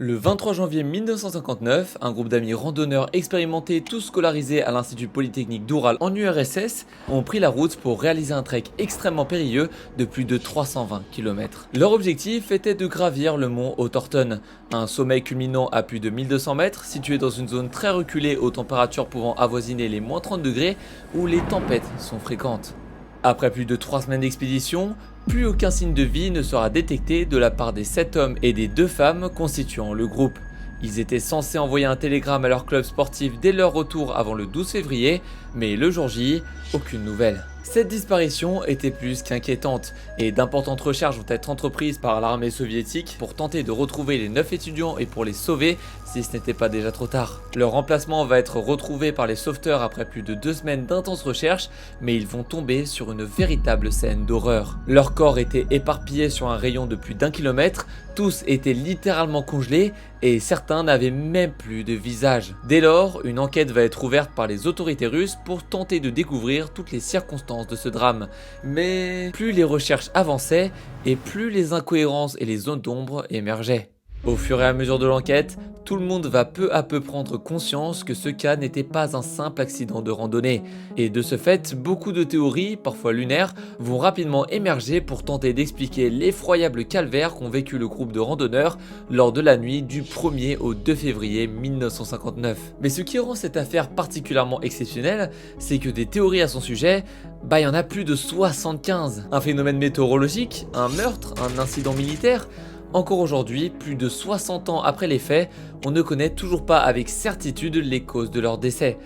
Le 23 janvier 1959, un groupe d'amis randonneurs expérimentés, tous scolarisés à l'Institut Polytechnique d'Oural en URSS, ont pris la route pour réaliser un trek extrêmement périlleux de plus de 320 km. Leur objectif était de gravir le mont Otterton, un sommet culminant à plus de 1200 mètres, situé dans une zone très reculée aux températures pouvant avoisiner les moins 30 degrés, où les tempêtes sont fréquentes. Après plus de 3 semaines d'expédition, plus aucun signe de vie ne sera détecté de la part des 7 hommes et des 2 femmes constituant le groupe. Ils étaient censés envoyer un télégramme à leur club sportif dès leur retour avant le 12 février, mais le jour J, aucune nouvelle. Cette disparition était plus qu'inquiétante et d'importantes recherches vont être entreprises par l'armée soviétique pour tenter de retrouver les 9 étudiants et pour les sauver si ce n'était pas déjà trop tard. Leur remplacement va être retrouvé par les sauveteurs après plus de 2 semaines d'intenses recherches, mais ils vont tomber sur une véritable scène d'horreur. Leurs corps étaient éparpillés sur un rayon de plus d'1 kilomètre, tous étaient littéralement congelés et certains n'avaient même plus de visage. Dès lors, une enquête va être ouverte par les autorités russes pour tenter de découvrir toutes les circonstances de ce drame. Mais plus les recherches avançaient et plus les incohérences et les zones d'ombre émergeaient. Au fur et à mesure de l'enquête, tout le monde va peu à peu prendre conscience que ce cas n'était pas un simple accident de randonnée. Et de ce fait, beaucoup de théories, parfois lunaires, vont rapidement émerger pour tenter d'expliquer l'effroyable calvaire qu'ont vécu le groupe de randonneurs lors de la nuit du 1er au 2 février 1959. Mais ce qui rend cette affaire particulièrement exceptionnelle, c'est que des théories à son sujet, il y en a plus de 75. Un phénomène météorologique, un meurtre, un incident militaire. Encore aujourd'hui, plus de 60 ans après les faits, on ne connaît toujours pas avec certitude les causes de leur décès.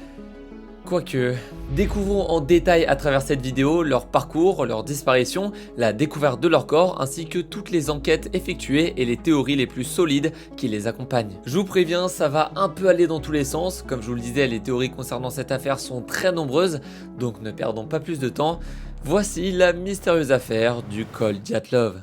Quoique, découvrons en détail à travers cette vidéo leur parcours, leur disparition, la découverte de leur corps ainsi que toutes les enquêtes effectuées et les théories les plus solides qui les accompagnent. Je vous préviens, ça va un peu aller dans tous les sens, comme je vous le disais, les théories concernant cette affaire sont très nombreuses, donc ne perdons pas plus de temps. Voici la mystérieuse affaire du col Dyatlov.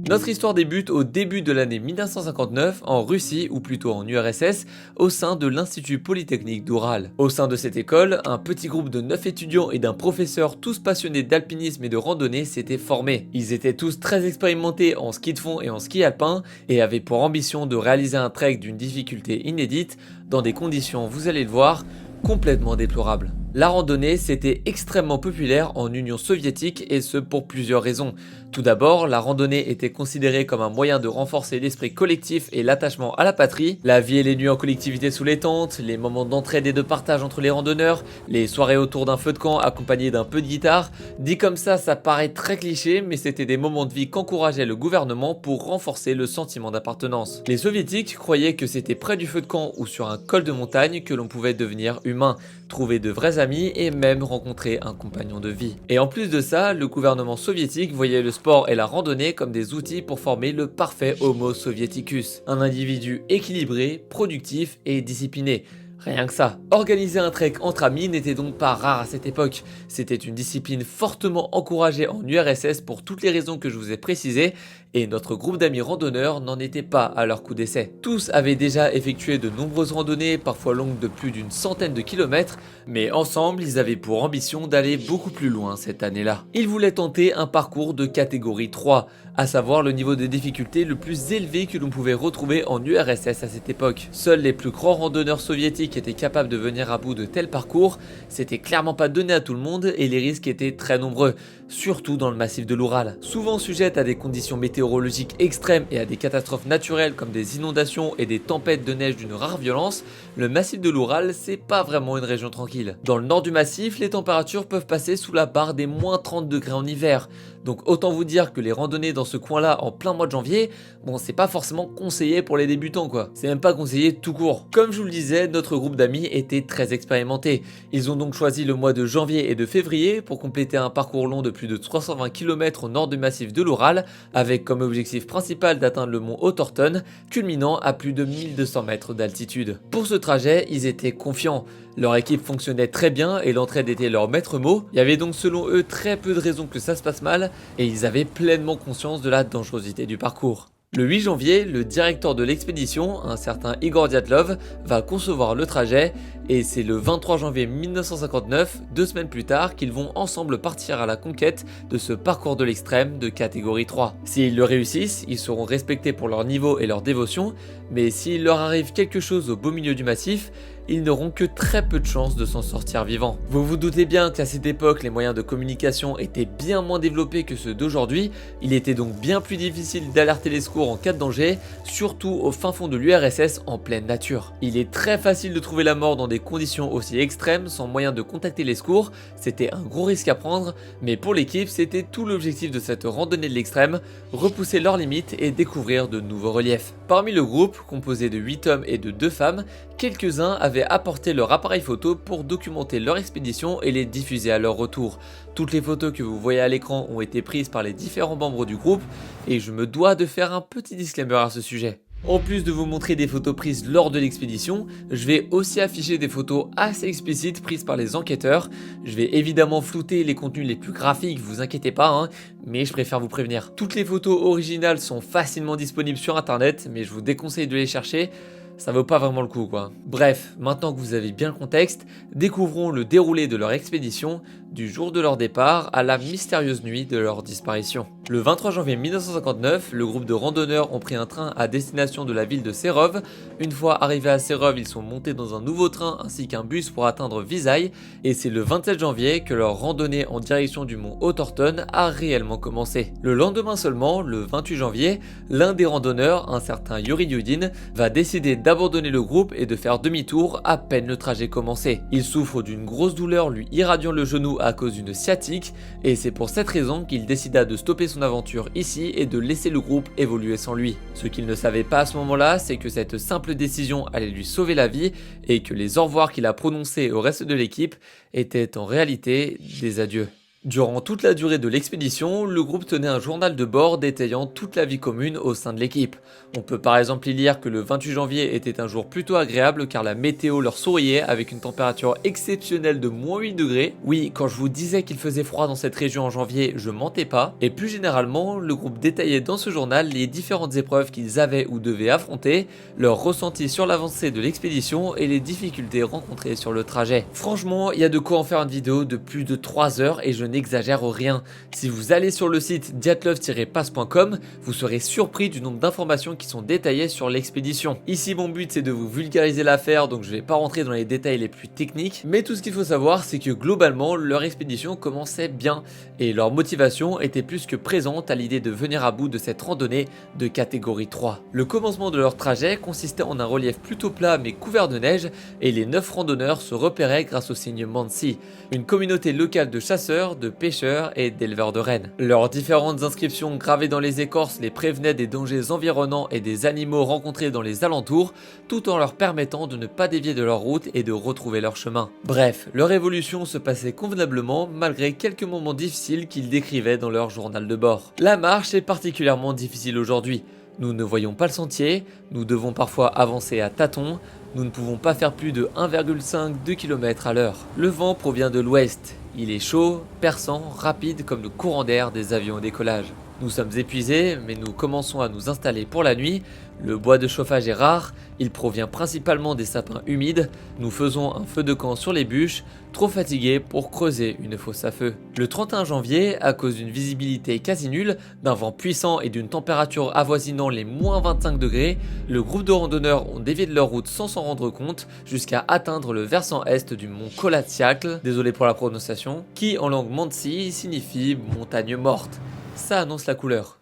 Notre histoire débute au début de l'année 1959 en Russie, ou plutôt en URSS, au sein de l'Institut Polytechnique d'Oural. Au sein de cette école, un petit groupe de 9 étudiants et d'un professeur tous passionnés d'alpinisme et de randonnée s'était formé. Ils étaient tous très expérimentés en ski de fond et en ski alpin et avaient pour ambition de réaliser un trek d'une difficulté inédite dans des conditions, vous allez le voir, complètement déplorables. La randonnée, c'était extrêmement populaire en Union soviétique et ce pour plusieurs raisons. Tout d'abord, la randonnée était considérée comme un moyen de renforcer l'esprit collectif et l'attachement à la patrie. La vie et les nuits en collectivité sous les tentes, les moments d'entraide et de partage entre les randonneurs, les soirées autour d'un feu de camp accompagnées d'un peu de guitare. Dit comme ça paraît très cliché, mais c'était des moments de vie qu'encourageait le gouvernement pour renforcer le sentiment d'appartenance. Les soviétiques croyaient que c'était près du feu de camp ou sur un col de montagne que l'on pouvait devenir humain, trouver de vrais amis et même rencontrer un compagnon de vie. Et en plus de ça, le gouvernement soviétique voyait le sport et la randonnée comme des outils pour former le parfait Homo soviéticus, un individu équilibré, productif et discipliné. Rien que ça. Organiser un trek entre amis n'était donc pas rare à cette époque. C'était une discipline fortement encouragée en URSS pour toutes les raisons que je vous ai précisées, et notre groupe d'amis randonneurs n'en était pas à leur coup d'essai. Tous avaient déjà effectué de nombreuses randonnées, parfois longues de plus d'une centaine de kilomètres, mais ensemble, ils avaient pour ambition d'aller beaucoup plus loin cette année-là. Ils voulaient tenter un parcours de catégorie 3, à savoir le niveau de difficulté le plus élevé que l'on pouvait retrouver en URSS à cette époque. Seuls les plus grands randonneurs soviétiques étaient capables de venir à bout de tels parcours, c'était clairement pas donné à tout le monde et les risques étaient très nombreux, surtout dans le massif de l'Oural. Souvent sujette à des conditions météorologiques extrêmes et à des catastrophes naturelles comme des inondations et des tempêtes de neige d'une rare violence, le massif de l'Oural c'est pas vraiment une région tranquille. Dans le nord du massif, les températures peuvent passer sous la barre des moins 30 degrés en hiver, donc autant vous dire que les randonnées dans ce coin-là en plein mois de janvier, bon c'est pas forcément conseillé pour les débutants quoi, c'est même pas conseillé tout court. Comme je vous le disais, notre groupe d'amis était très expérimenté, ils ont donc choisi le mois de janvier et de février pour compléter un parcours long de plus de 320 km au nord du massif de l'Oural, avec comme objectif principal d'atteindre le mont Otterton, culminant à plus de 1200 mètres d'altitude. Pour ce trajet, ils étaient confiants. Leur équipe fonctionnait très bien et l'entraide était leur maître mot. Il y avait donc selon eux très peu de raisons que ça se passe mal et ils avaient pleinement conscience de la dangerosité du parcours. Le 8 janvier, le directeur de l'expédition, un certain Igor Dyatlov, va concevoir le trajet et c'est le 23 janvier 1959, 2 semaines plus tard, qu'ils vont ensemble partir à la conquête de ce parcours de l'extrême de catégorie 3. S'ils le réussissent, ils seront respectés pour leur niveau et leur dévotion, mais s'il leur arrive quelque chose au beau milieu du massif, ils n'auront que très peu de chances de s'en sortir vivants. Vous vous doutez bien qu'à cette époque, les moyens de communication étaient bien moins développés que ceux d'aujourd'hui, il était donc bien plus difficile d'alerter les secours en cas de danger, surtout au fin fond de l'URSS en pleine nature. Il est très facile de trouver la mort dans des conditions aussi extrêmes sans moyen de contacter les secours, c'était un gros risque à prendre, mais pour l'équipe, c'était tout l'objectif de cette randonnée de l'extrême, repousser leurs limites et découvrir de nouveaux reliefs. Parmi le groupe, composé de 8 hommes et de 2 femmes, quelques-uns avaient apporté leur appareil photo pour documenter leur expédition et les diffuser à leur retour. Toutes les photos que vous voyez à l'écran ont été prises par les différents membres du groupe et je me dois de faire un petit disclaimer à ce sujet. En plus de vous montrer des photos prises lors de l'expédition, je vais aussi afficher des photos assez explicites prises par les enquêteurs. Je vais évidemment flouter les contenus les plus graphiques, vous inquiétez pas, mais je préfère vous prévenir. Toutes les photos originales sont facilement disponibles sur internet, mais je vous déconseille de les chercher. Ça vaut pas vraiment le coup quoi. Bref, maintenant que vous avez bien le contexte, découvrons le déroulé de leur expédition du jour de leur départ à la mystérieuse nuit de leur disparition. Le 23 janvier 1959, le groupe de randonneurs ont pris un train à destination de la ville de Serov. Une fois arrivés à Serov, ils sont montés dans un nouveau train ainsi qu'un bus pour atteindre Visaï et c'est le 27 janvier que leur randonnée en direction du mont Hautorton a réellement commencé. Le lendemain seulement, le 28 janvier, l'un des randonneurs, un certain Yuri Yudin, va décider d'abandonner le groupe et de faire demi-tour à peine le trajet commencé. Il souffre d'une grosse douleur lui irradiant le genou à cause d'une sciatique et c'est pour cette raison qu'il décida de stopper son aventure ici et de laisser le groupe évoluer sans lui. Ce qu'il ne savait pas à ce moment-là, c'est que cette simple décision allait lui sauver la vie et que les au revoir qu'il a prononcés au reste de l'équipe étaient en réalité des adieux. Durant toute la durée de l'expédition, le groupe tenait un journal de bord détaillant toute la vie commune au sein de l'équipe. On peut par exemple y lire que le 28 janvier était un jour plutôt agréable car la météo leur souriait avec une température exceptionnelle de moins 8 degrés. Oui, quand je vous disais qu'il faisait froid dans cette région en janvier, je mentais pas. Et plus généralement, le groupe détaillait dans ce journal les différentes épreuves qu'ils avaient ou devaient affronter, leurs ressentis sur l'avancée de l'expédition et les difficultés rencontrées sur le trajet. Franchement, il y a de quoi en faire une vidéo de plus de 3 heures et je n'exagère rien. Si vous allez sur le site dyatlov-pass.com, vous serez surpris du nombre d'informations qui sont détaillées sur l'expédition. Ici, mon but c'est de vous vulgariser l'affaire, donc je vais pas rentrer dans les détails les plus techniques, mais tout ce qu'il faut savoir, c'est que globalement, leur expédition commençait bien et leur motivation était plus que présente à l'idée de venir à bout de cette randonnée de catégorie 3. Le commencement de leur trajet consistait en un relief plutôt plat mais couvert de neige et les 9 randonneurs se repéraient grâce au signe Mansi, une communauté locale de chasseurs, de pêcheurs et d'éleveurs de rennes. Leurs différentes inscriptions gravées dans les écorces les prévenaient des dangers environnants et des animaux rencontrés dans les alentours, tout en leur permettant de ne pas dévier de leur route et de retrouver leur chemin. Bref, leur évolution se passait convenablement malgré quelques moments difficiles qu'ils décrivaient dans leur journal de bord. La marche est particulièrement difficile aujourd'hui. Nous ne voyons pas le sentier, nous devons parfois avancer à tâtons, nous ne pouvons pas faire plus de 1,5-2 km à l'heure. Le vent provient de l'ouest, il est chaud, perçant, rapide comme le courant d'air des avions au décollage. Nous sommes épuisés, mais nous commençons à nous installer pour la nuit. Le bois de chauffage est rare, il provient principalement des sapins humides. Nous faisons un feu de camp sur les bûches, trop fatigués pour creuser une fosse à feu. Le 31 janvier, à cause d'une visibilité quasi nulle, d'un vent puissant et d'une température avoisinant les moins 25 degrés, le groupe de randonneurs ont dévié de leur route sans s'en rendre compte jusqu'à atteindre le versant est du mont Kolatsiakl, désolé pour la prononciation, qui en langue mantsi signifie montagne morte. Ça annonce la couleur.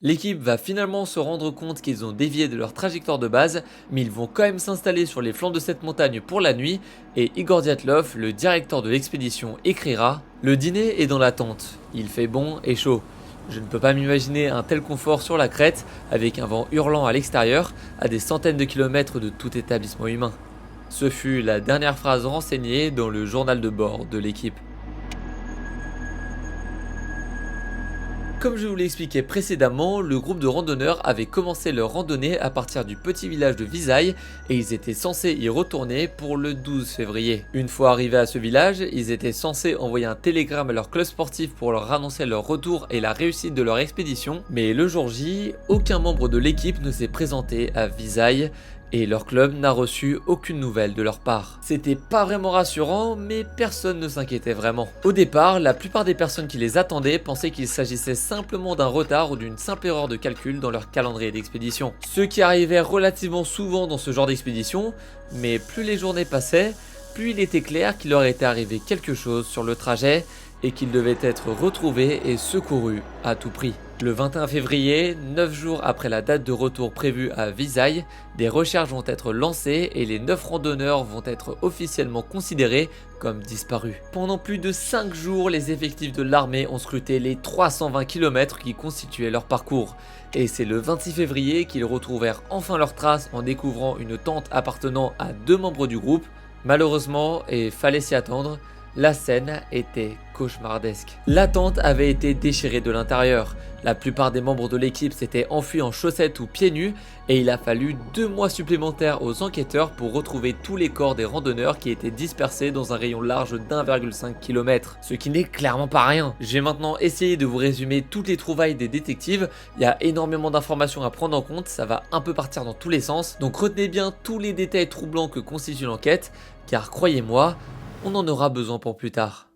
L'équipe va finalement se rendre compte qu'ils ont dévié de leur trajectoire de base, mais ils vont quand même s'installer sur les flancs de cette montagne pour la nuit, et Igor Dyatlov, le directeur de l'expédition, écrira « Le dîner est dans la tente, il fait bon et chaud. Je ne peux pas m'imaginer un tel confort sur la crête, avec un vent hurlant à l'extérieur, à des centaines de kilomètres de tout établissement humain. » Ce fut la dernière phrase renseignée dans le journal de bord de l'équipe. Comme je vous l'ai expliqué précédemment, le groupe de randonneurs avait commencé leur randonnée à partir du petit village de Visailles et ils étaient censés y retourner pour le 12 février. Une fois arrivés à ce village, ils étaient censés envoyer un télégramme à leur club sportif pour leur annoncer leur retour et la réussite de leur expédition, mais le jour J, aucun membre de l'équipe ne s'est présenté à Visailles et leur club n'a reçu aucune nouvelle de leur part. C'était pas vraiment rassurant, mais personne ne s'inquiétait vraiment. Au départ, la plupart des personnes qui les attendaient pensaient qu'il s'agissait simplement d'un retard ou d'une simple erreur de calcul dans leur calendrier d'expédition. Ce qui arrivait relativement souvent dans ce genre d'expédition, mais plus les journées passaient, plus il était clair qu'il leur était arrivé quelque chose sur le trajet et qu'ils devaient être retrouvés et secourus à tout prix. Le 21 février, 9 jours après la date de retour prévue à Visailles, des recherches vont être lancées et les 9 randonneurs vont être officiellement considérés comme disparus. Pendant plus de 5 jours, les effectifs de l'armée ont scruté les 320 km qui constituaient leur parcours. Et c'est le 26 février qu'ils retrouvèrent enfin leurs traces en découvrant une tente appartenant à 2 membres du groupe. Malheureusement, et fallait s'y attendre, la scène était cauchemardesque. La tente avait été déchirée de l'intérieur. La plupart des membres de l'équipe s'étaient enfuis en chaussettes ou pieds nus et il a fallu 2 mois supplémentaires aux enquêteurs pour retrouver tous les corps des randonneurs qui étaient dispersés dans un rayon large d'1,5 km. Ce qui n'est clairement pas rien. J'ai maintenant essayé de vous résumer toutes les trouvailles des détectives. Il y a énormément d'informations à prendre en compte, ça va un peu partir dans tous les sens. Donc retenez bien tous les détails troublants que constitue l'enquête, car croyez-moi, on en aura besoin pour plus tard.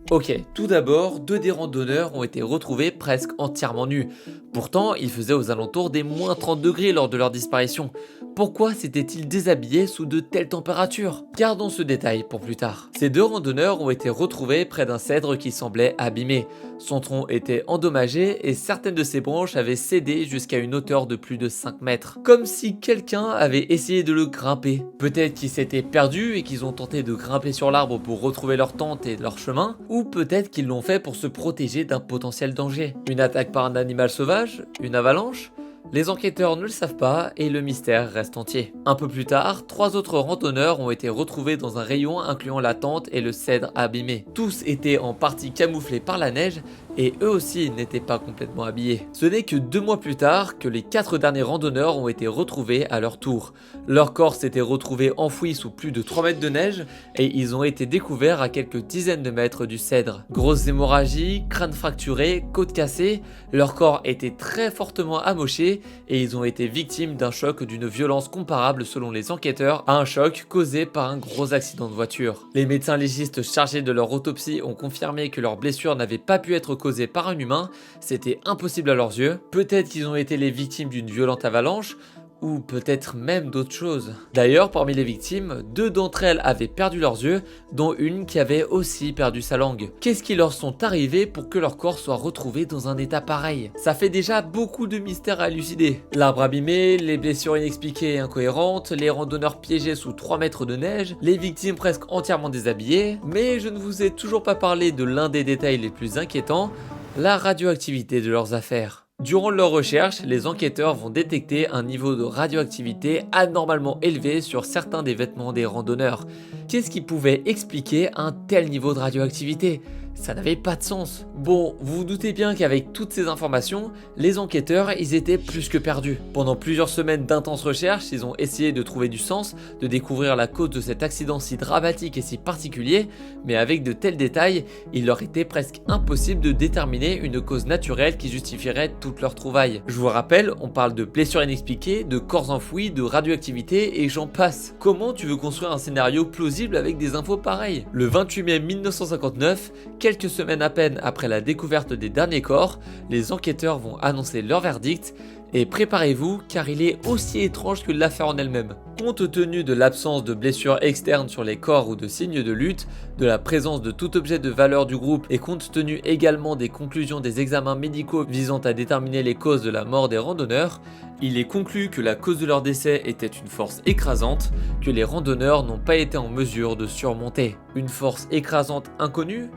Ok, tout d'abord, 2 des randonneurs ont été retrouvés presque entièrement nus. Pourtant, il faisait aux alentours des moins 30 degrés lors de leur disparition. Pourquoi s'étaient-ils déshabillés sous de telles températures? Gardons ce détail pour plus tard. Ces 2 randonneurs ont été retrouvés près d'un cèdre qui semblait abîmé. Son tronc était endommagé et certaines de ses branches avaient cédé jusqu'à une hauteur de plus de 5 mètres. Comme si quelqu'un avait essayé de le grimper. Peut-être qu'ils s'étaient perdus et qu'ils ont tenté de grimper sur l'arbre pour retrouver leur tente et leur chemin, ou peut-être qu'ils l'ont fait pour se protéger d'un potentiel danger. Une attaque par un animal sauvage? Une avalanche? Les enquêteurs ne le savent pas et le mystère reste entier. Un peu plus tard, 3 autres randonneurs ont été retrouvés dans un rayon incluant la tente et le cèdre abîmé. Tous étaient en partie camouflés par la neige et eux aussi n'étaient pas complètement habillés. Ce n'est que 2 mois plus tard que les 4 derniers randonneurs ont été retrouvés à leur tour. Leurs corps s'étaient retrouvés enfouis sous plus de 3 mètres de neige et ils ont été découverts à quelques dizaines de mètres du cèdre. Grosses hémorragies, crânes fracturés, côtes cassées, leurs corps étaient très fortement amochés et ils ont été victimes d'un choc d'une violence comparable selon les enquêteurs à un choc causé par un gros accident de voiture. Les médecins légistes chargés de leur autopsie ont confirmé que leurs blessures n'avaient pas pu être causées par un humain, c'était impossible à leurs yeux. Peut-être qu'ils ont été les victimes d'une violente avalanche, ou peut-être même d'autres choses. D'ailleurs, parmi les victimes, 2 d'entre elles avaient perdu leurs yeux, dont une qui avait aussi perdu sa langue. Qu'est-ce qui leur sont arrivés pour que leur corps soit retrouvé dans un état pareil? Ça fait déjà beaucoup de mystères à élucider. L'arbre abîmé, les blessures inexpliquées et incohérentes, les randonneurs piégés sous 3 mètres de neige, les victimes presque entièrement déshabillées, mais je ne vous ai toujours pas parlé de l'un des détails les plus inquiétants, la radioactivité de leurs affaires. Durant leurs recherches, les enquêteurs vont détecter un niveau de radioactivité anormalement élevé sur certains des vêtements des randonneurs. Qu'est-ce qui pouvait expliquer un tel niveau de radioactivité? Ça n'avait pas de sens. Bon, vous vous doutez bien qu'avec toutes ces informations, les enquêteurs, ils étaient plus que perdus. Pendant plusieurs semaines d'intenses recherches, ils ont essayé de trouver du sens, de découvrir la cause de cet accident si dramatique et si particulier, mais avec de tels détails, il leur était presque impossible de déterminer une cause naturelle qui justifierait toutes leurs trouvailles. Je vous rappelle, on parle de blessures inexpliquées, de corps enfouis, de radioactivité et j'en passe. Comment tu veux construire un scénario plausible avec des infos pareilles? Le 28 mai 1959, quelques semaines à peine après la découverte des derniers corps, les enquêteurs vont annoncer leur verdict et préparez-vous car il est aussi étrange que l'affaire en elle-même. Compte tenu de l'absence de blessures externes sur les corps ou de signes de lutte, de la présence de tout objet de valeur du groupe et compte tenu également des conclusions des examens médicaux visant à déterminer les causes de la mort des randonneurs, il est conclu que la cause de leur décès était une force écrasante que les randonneurs n'ont pas été en mesure de surmonter. Une force écrasante inconnue ?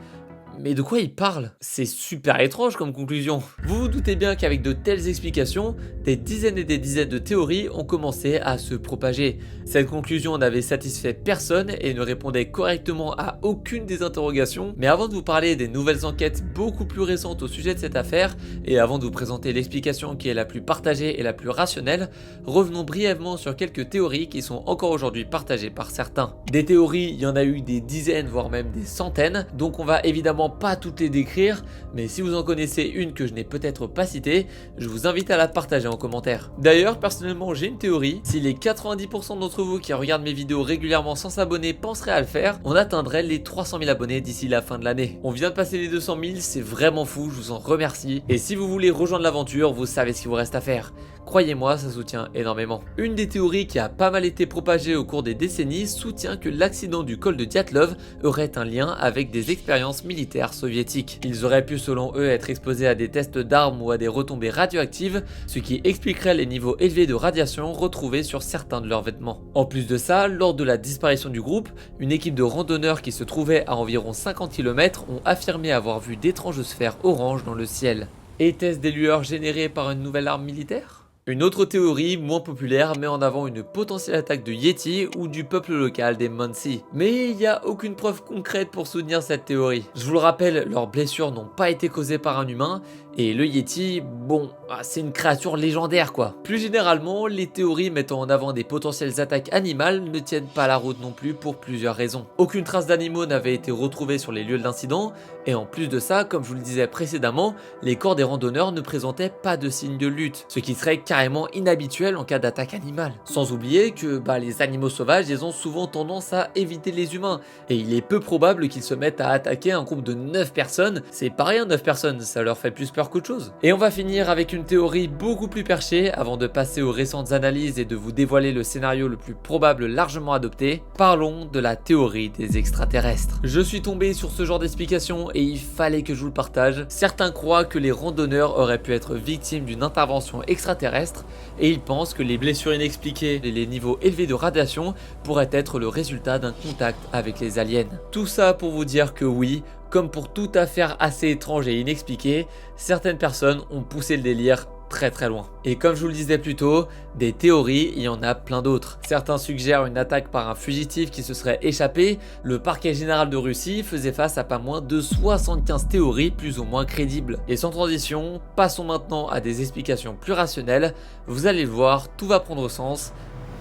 Mais de quoi il parle? C'est super étrange comme conclusion. Vous vous doutez bien qu'avec de telles explications, des dizaines et des dizaines de théories ont commencé à se propager. Cette conclusion n'avait satisfait personne et ne répondait correctement à aucune des interrogations. Mais avant de vous parler des nouvelles enquêtes beaucoup plus récentes au sujet de cette affaire, et avant de vous présenter l'explication qui est la plus partagée et la plus rationnelle, revenons brièvement sur quelques théories qui sont encore aujourd'hui partagées par certains. Des théories, il y en a eu des dizaines, voire même des centaines, donc on va évidemment pas toutes les décrire, mais si vous en connaissez une que je n'ai peut-être pas citée, je vous invite à la partager en commentaire. D'ailleurs, personnellement, j'ai une théorie. Si les 90% d'entre vous qui regardent mes vidéos régulièrement sans s'abonner penseraient à le faire, on atteindrait les 300 000 abonnés d'ici la fin de l'année. On vient de passer les 200 000, c'est vraiment fou, je vous en remercie. Et si vous voulez rejoindre l'aventure, vous savez ce qu'il vous reste à faire. Croyez-moi, ça soutient énormément. Une des théories qui a pas mal été propagée au cours des décennies soutient que l'accident du col de Dyatlov aurait un lien avec des expériences militaires soviétiques. Ils auraient pu selon eux être exposés à des tests d'armes ou à des retombées radioactives, ce qui expliquerait les niveaux élevés de radiation retrouvés sur certains de leurs vêtements. En plus de ça, lors de la disparition du groupe, une équipe de randonneurs qui se trouvait à environ 50 km ont affirmé avoir vu d'étranges sphères oranges dans le ciel. Était-ce des lueurs générées par une nouvelle arme militaire ? Une autre théorie, moins populaire, met en avant une potentielle attaque de Yeti ou du peuple local des Mansi. Mais il n'y a aucune preuve concrète pour soutenir cette théorie. Je vous le rappelle, leurs blessures n'ont pas été causées par un humain, et le Yeti, bon, c'est une créature légendaire quoi. Plus généralement, les théories mettant en avant des potentielles attaques animales ne tiennent pas la route non plus pour plusieurs raisons. Aucune trace d'animaux n'avait été retrouvée sur les lieux de l'incident, et en plus de ça, comme je vous le disais précédemment, les corps des randonneurs ne présentaient pas de signes de lutte, ce qui serait carrément inhabituel en cas d'attaque animale. Sans oublier que les animaux sauvages, ils ont souvent tendance à éviter les humains, et il est peu probable qu'ils se mettent à attaquer un groupe de 9 personnes, c'est pas rien 9 personnes, ça leur fait plus peur qu'autre chose. Et on va finir avec une théorie beaucoup plus perchée avant de passer aux récentes analyses et de vous dévoiler le scénario le plus probable largement adopté. Parlons de la théorie des extraterrestres. Je suis tombé sur ce genre d'explication et il fallait que je vous le partage. Certains croient que les randonneurs auraient pu être victimes d'une intervention extraterrestre et ils pensent que les blessures inexpliquées et les niveaux élevés de radiation pourraient être le résultat d'un contact avec les aliens. Tout ça pour vous dire que oui, comme pour toute affaire assez étrange et inexpliquée, certaines personnes ont poussé le délire très loin. Et comme je vous le disais plus tôt, des théories, il y en a plein d'autres. Certains suggèrent une attaque par un fugitif qui se serait échappé. Le parquet général de Russie faisait face à pas moins de 75 théories plus ou moins crédibles. Et sans transition, passons maintenant à des explications plus rationnelles. Vous allez le voir, tout va prendre sens,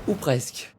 ou presque.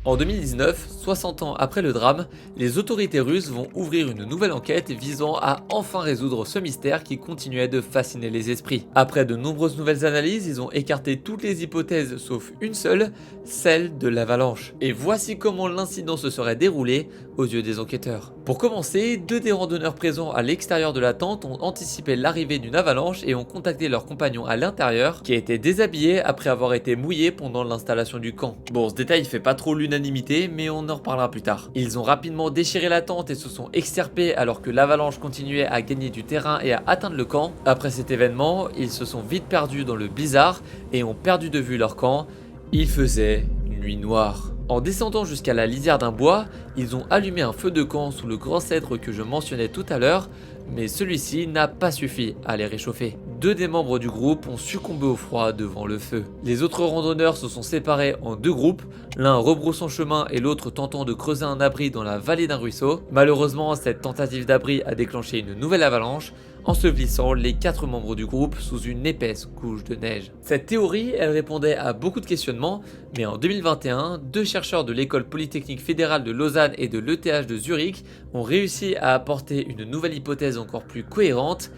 En 2019, 60 ans après le drame, les autorités russes vont ouvrir une nouvelle enquête visant à enfin résoudre ce mystère qui continuait de fasciner les esprits. Après de nombreuses nouvelles analyses, ils ont écarté toutes les hypothèses sauf une seule, celle de l'avalanche. Et voici comment l'incident se serait déroulé aux yeux des enquêteurs. Pour commencer, deux des randonneurs présents à l'extérieur de la tente ont anticipé l'arrivée d'une avalanche et ont contacté leurs compagnons à l'intérieur qui étaient déshabillés après avoir été mouillés pendant l'installation du camp. Bon, ce détail fait pas trop l'unanimité, mais on en reparlera plus tard. Ils ont rapidement déchiré la tente et se sont extirpés alors que l'avalanche continuait à gagner du terrain et à atteindre le camp. Après cet événement, ils se sont vite perdus dans le blizzard et ont perdu de vue leur camp. Il faisait nuit noire. En descendant jusqu'à la lisière d'un bois, ils ont allumé un feu de camp sous le grand cèdre que je mentionnais tout à l'heure, mais celui-ci n'a pas suffi à les réchauffer. Deux des membres du groupe ont succombé au froid devant le feu. Les autres randonneurs se sont séparés en deux groupes, l'un rebroussant chemin et l'autre tentant de creuser un abri dans la vallée d'un ruisseau. Malheureusement, cette tentative d'abri a déclenché une nouvelle avalanche, ensevelissant les 4 membres du groupe sous une épaisse couche de neige. Cette théorie, elle répondait à beaucoup de questionnements, mais en 2021, deux chercheurs de l'école polytechnique fédérale de Lausanne et de l'ETH de Zurich ont réussi à apporter une nouvelle hypothèse encore plus cohérente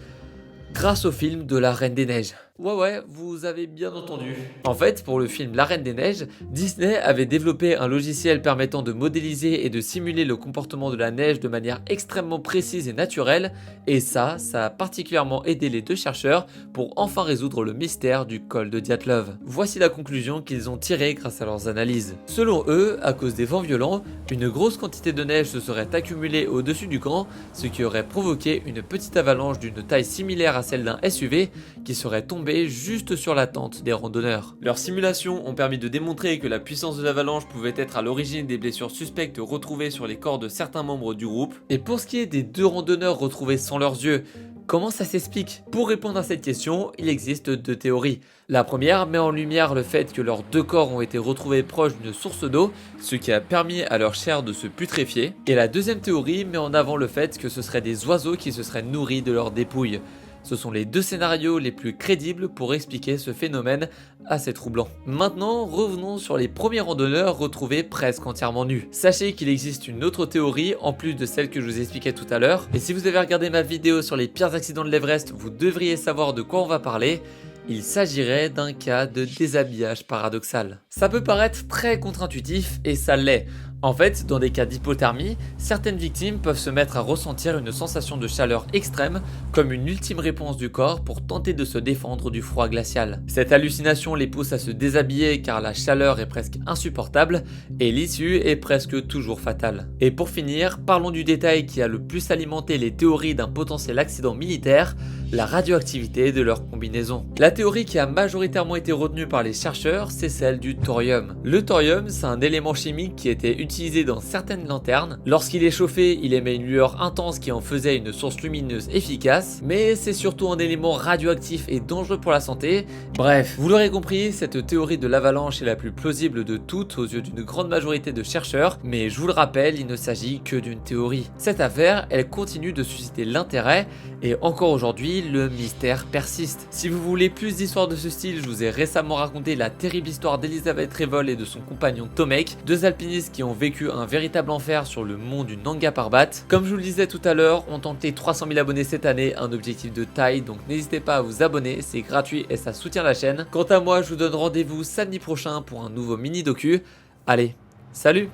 grâce au film de la Reine des Neiges. Ouais, vous avez bien entendu. En fait, pour le film La Reine des Neiges, Disney avait développé un logiciel permettant de modéliser et de simuler le comportement de la neige de manière extrêmement précise et naturelle, et ça a particulièrement aidé les deux chercheurs pour enfin résoudre le mystère du col de Dyatlov. Voici la conclusion qu'ils ont tirée grâce à leurs analyses. Selon eux, à cause des vents violents, une grosse quantité de neige se serait accumulée au-dessus du camp, ce qui aurait provoqué une petite avalanche d'une taille similaire à celle d'un SUV qui serait tombée tombé juste sur la tente des randonneurs. Leurs simulations ont permis de démontrer que la puissance de l'avalanche pouvait être à l'origine des blessures suspectes retrouvées sur les corps de certains membres du groupe. Et pour ce qui est des 2 randonneurs retrouvés sans leurs yeux, comment ça s'explique? Pour répondre à cette question, il existe 2 théories. La première met en lumière le fait que leurs 2 corps ont été retrouvés proches d'une source d'eau, ce qui a permis à leur chair de se putréfier. Et la deuxième théorie met en avant le fait que ce seraient des oiseaux qui se seraient nourris de leurs dépouilles. Ce sont les 2 scénarios les plus crédibles pour expliquer ce phénomène assez troublant. Maintenant, revenons sur les premiers randonneurs retrouvés presque entièrement nus. Sachez qu'il existe une autre théorie en plus de celle que je vous expliquais tout à l'heure. Et si vous avez regardé ma vidéo sur les pires accidents de l'Everest, vous devriez savoir de quoi on va parler. Il s'agirait d'un cas de déshabillage paradoxal. Ça peut paraître très contre-intuitif et ça l'est. En fait, dans des cas d'hypothermie, certaines victimes peuvent se mettre à ressentir une sensation de chaleur extrême comme une ultime réponse du corps pour tenter de se défendre du froid glacial. Cette hallucination les pousse à se déshabiller car la chaleur est presque insupportable et l'issue est presque toujours fatale. Et pour finir, parlons du détail qui a le plus alimenté les théories d'un potentiel accident militaire, la radioactivité de leur combinaison. La théorie qui a majoritairement été retenue par les chercheurs, c'est celle du thorium. Le thorium, c'est un élément chimique qui était utilisé dans certaines lanternes. Lorsqu'il est chauffé, il émet une lueur intense qui en faisait une source lumineuse efficace, mais c'est surtout un élément radioactif et dangereux pour la santé. Bref, vous l'aurez compris, cette théorie de l'avalanche est la plus plausible de toutes aux yeux d'une grande majorité de chercheurs, mais je vous le rappelle, il ne s'agit que d'une théorie. Cette affaire, elle continue de susciter l'intérêt, et encore aujourd'hui, le mystère persiste. Si vous voulez plus d'histoires de ce style, je vous ai récemment raconté la terrible histoire d'Elisabeth Revol et de son compagnon Tomek, 2 alpinistes qui ont vécu un véritable enfer sur le mont du Nanga Parbat. Comme je vous le disais tout à l'heure, on tente les 300 000 abonnés cette année, un objectif de taille, donc n'hésitez pas à vous abonner, c'est gratuit et ça soutient la chaîne. Quant à moi, je vous donne rendez-vous samedi prochain pour un nouveau mini docu. Allez, salut!